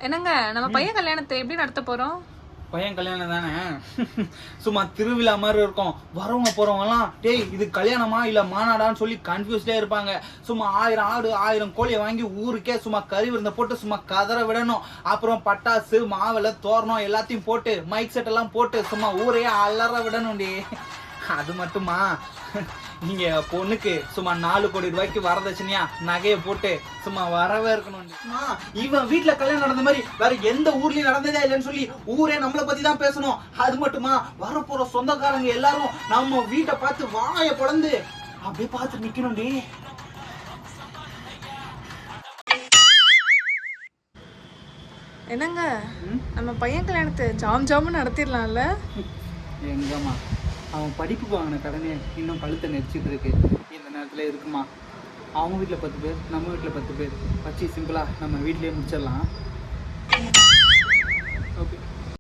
என்னங்க நம்ம பையன் கல்யாணத்தை எப்படி நடத்த போறோம்? பையன் கல்யாணம் தானே. சும்மா திருவிழா மாதிரி இருக்கும். வரவங்க போறவங்கலாம் டேய் இது கல்யாணமா இல்ல மாநாடான்னு சொல்லி கன்ஃபியூஸ்டே இருப்பாங்க. சும்மா 1000 ஆடு 1000 கோழியை வாங்கி ஊருக்கே சும்மா கறி விருந்த போட்டு சும்மா கதற விடணும். அப்புறம் பட்டாசு மாவிளை தோரணம் எல்லாத்தையும் போட்டு மைக் செட் எல்லாம் போட்டு சும்மா ஊரையே அலற விடணும்டி. அது மட்டுமா, நீங்க பொண்ணுக்கு சும்மா 4 கோடி ரூபாய்க்கு வரதட்சணையா நகையை போட்டு சும்மா வரவே இருக்கணும். இவன் வீட்டுல கல்யாணம் நடந்த மாதிரி வேற எந்த ஊர்லயும் நடந்ததே இல்லைன்னு சொல்லி ஊரே நம்மளை பத்தி தான் பேசணும். அது மட்டுமா, வரப்போற சொந்தக்காரங்க எல்லாரும் நம்ம வீட்டை பார்த்து வாயை பொளந்து அப்படியே பார்த்து நிக்கணும்டி. என்னங்க நம்ம பையன் கல்யாணத்தை ஜாம் ஜாமுன்னு நடத்திடலாம்ல? எங்கம்மா, அவன் படிப்புக்கு வாங்கின கடனே இன்னும் கழுத்தை நெரிச்சிட்டு இருக்கு. இந்த நேரத்தில் இருக்குமா, அவங்க வீட்டில் 10 பேர் நம்ம வீட்டில் 10 பேர் வச்சு சிம்பிளாக நம்ம வீட்லேயே முடிச்சிடலாம்.